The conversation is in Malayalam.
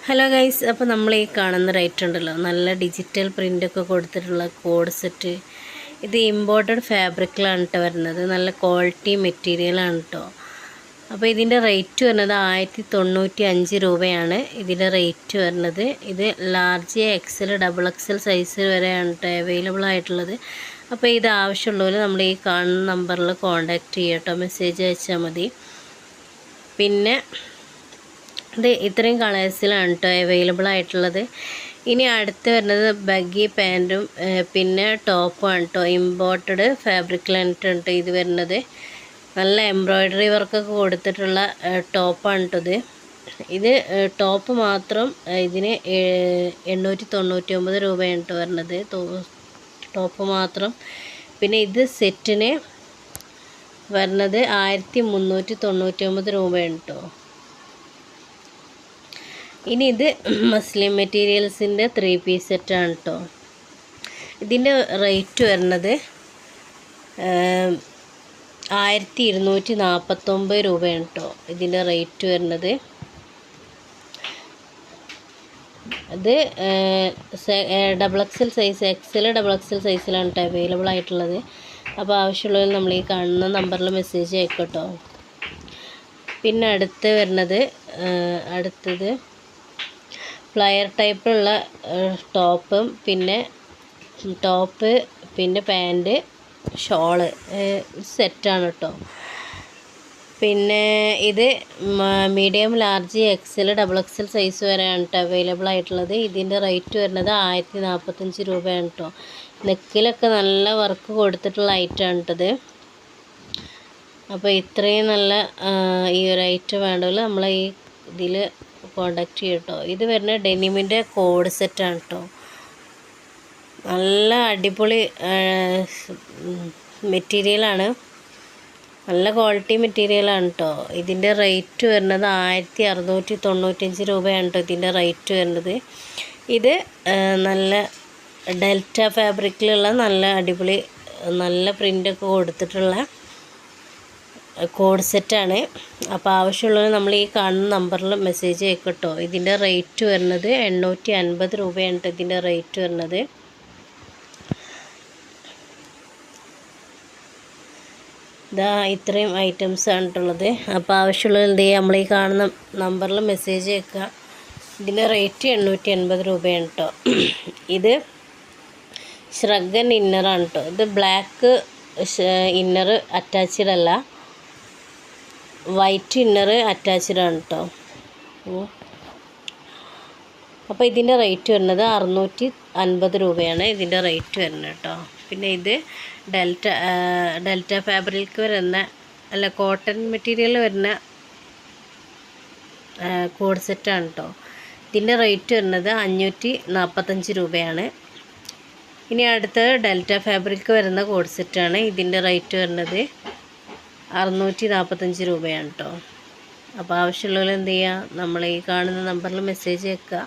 ഹലോ ഗൈസ്, അപ്പോൾ നമ്മൾ ഈ കാണുന്ന റേറ്റ് ഉണ്ടല്ലോ, നല്ല ഡിജിറ്റൽ പ്രിൻ്റൊക്കെ കൊടുത്തിട്ടുള്ള കോഡ് സെറ്റ്. ഇത് ഇമ്പോർട്ടഡ് ഫാബ്രിക്കിലാണ് കേട്ടോ വരുന്നത്. നല്ല ക്വാളിറ്റി മെറ്റീരിയലാണ് കേട്ടോ. അപ്പോൾ ഇതിൻ്റെ റേറ്റ് വരുന്നത് 1095 രൂപയാണ് ഇതിൻ്റെ റേറ്റ് വരുന്നത്. ഇത് large XL double XL size വരെയാണ് കേട്ടോ അവൈലബിൾ ആയിട്ടുള്ളത്. അപ്പോൾ ഇത് ആവശ്യമുള്ളവർ നമ്മൾ ഈ കാണുന്ന നമ്പറിൽ കോൺടാക്റ്റ് ചെയ്യുക കേട്ടോ, മെസ്സേജ് അയച്ചാൽ മതി. പിന്നെ ഇത് ഇത്രയും കളേഴ്സിലാണ് കേട്ടോ അവൈലബിൾ ആയിട്ടുള്ളത്. ഇനി അടുത്ത് വരുന്നത് ബഗ്ഗി പാൻറ്റും പിന്നെ ടോപ്പുമാണ് കേട്ടോ. ഇമ്പോർട്ടഡ് ഫാബ്രിക്കിലാണ് കേട്ടോ ഇത് വരുന്നത്. നല്ല എംബ്രോയ്ഡറി വർക്കൊക്കെ കൊടുത്തിട്ടുള്ള ടോപ്പാണ് കേട്ടോ ഇത്. ഇത് ടോപ്പ് മാത്രം ഇതിന് 899 രൂപയാണ് കേട്ടോ വരുന്നത്, ടോപ്പ് മാത്രം. പിന്നെ ഇത് സെറ്റിന് വരുന്നത് 1399 രൂപയാണ് കേട്ടോ. ഇനി ഇത് മസ്ലിം മെറ്റീരിയൽസിൻ്റെ 3 പീസ് സെറ്റാണ് കേട്ടോ. ഇതിൻ്റെ റേറ്റ് വരുന്നത് 1249 രൂപയാണ് കേട്ടോ ഇതിൻ്റെ റേറ്റ് വരുന്നത്. അത് double XL size, XL double XL സൈസിലാണ് കേട്ടോ അവൈലബിൾ ആയിട്ടുള്ളത്. അപ്പോൾ ആവശ്യമുള്ളവർ നമ്മൾ ഈ കാണുന്ന നമ്പറിൽ മെസ്സേജ് അയക്കും കേട്ടോ. പിന്നെ അടുത്തത് ഫ്ലയർ ടൈപ്പുള്ള ടോപ്പും പിന്നെ പാൻറ്റ് ഷോള് സെറ്റാണ് കേട്ടോ. പിന്നെ ഇത് medium large XL double XL size വരെയാണ് കേട്ടോ അവൈലബിൾ ആയിട്ടുള്ളത്. ഇതിൻ്റെ റേറ്റ് വരുന്നത് 1045 രൂപയാണ് കേട്ടോ. നെക്കിലൊക്കെ നല്ല വർക്ക് കൊടുത്തിട്ടുള്ള ഐറ്റമാണ് കേട്ടത്. അപ്പോൾ ഇത്രയും നല്ല ഈ ഒരു ഐറ്റം വേണ്ടല്ലോ നമ്മൾ ഈ ഇതിൽ കോണ്ടാക്ട് ചെയ്യും കേട്ടോ. ഇത് വരുന്ന ഡെനിമിൻ്റെ കോഡ് സെറ്റാണ് കേട്ടോ. നല്ല അടിപൊളി മെറ്റീരിയലാണ്, നല്ല ക്വാളിറ്റി മെറ്റീരിയലാണ് കേട്ടോ. ഇതിൻ്റെ റേറ്റ് വരുന്നത് 1695 രൂപയാണ് കേട്ടോ ഇതിൻ്റെ റേറ്റ് വരുന്നത്. ഇത് നല്ല ഡെൽറ്റ ഫാബ്രിക്കിലുള്ള നല്ല അടിപൊളി നല്ല പ്രിൻ്റൊക്കെ കൊടുത്തിട്ടുള്ള കോഡ് സെറ്റാണ്. അപ്പോൾ ആവശ്യമുള്ളത് നമ്മൾ ഈ കാണുന്ന നമ്പറിൽ മെസ്സേജ് അയക്കും കേട്ടോ. ഇതിൻ്റെ റേറ്റ് വരുന്നത് 850 രൂപയാണ് കേട്ടോ ഇതിൻ്റെ റേറ്റ് വരുന്നത്. ഇതാ ഇത്രയും ഐറ്റംസാണ് കേട്ടുള്ളത്. അപ്പോൾ ആവശ്യമുള്ളത് എന്ത് ചെയ്യുക, നമ്മൾ ഈ കാണുന്ന നമ്പറിൽ മെസ്സേജ് അയക്കുക. ഇതിൻ്റെ റേറ്റ് 850 രൂപയാണ് കേട്ടോ. ഇത് ഷ്രഗൻ ഇന്നറാണ് കേട്ടോ. ഇത് ബ്ലാക്ക് ഇന്നർ അറ്റാച്ച്ഡ് അല്ല, വൈറ്റ് ഇന്നർ അറ്റാച്ച്ഡ് ആണ് കേട്ടോ. അപ്പോൾ ഇതിൻ്റെ റേറ്റ് വരുന്നത് 650 രൂപയാണ് ഇതിൻ്റെ റേറ്റ് വരുന്നത് കേട്ടോ. പിന്നെ ഇത് ഡെൽറ്റ ഫാബ്രിക് വരുന്ന കോട്ടൺ മെറ്റീരിയൽ വരുന്ന കോഡ് സെറ്റാണ് കേട്ടോ. ഇതിൻ്റെ റേറ്റ് വരുന്നത് 545 രൂപയാണ്. ഇനി അടുത്തത് ഡെൽറ്റ ഫാബ്രിക് വരുന്ന കോഡ് സെറ്റാണ്. ഇതിൻ്റെ റേറ്റ് വരുന്നത് 645 രൂപയാണ് കേട്ടോ. അപ്പോൾ ആവശ്യമുള്ളവർ എന്ത് ചെയ്യുക, നമ്മൾ ഈ കാണുന്ന നമ്പറിൽ മെസ്സേജ് അയക്കുക.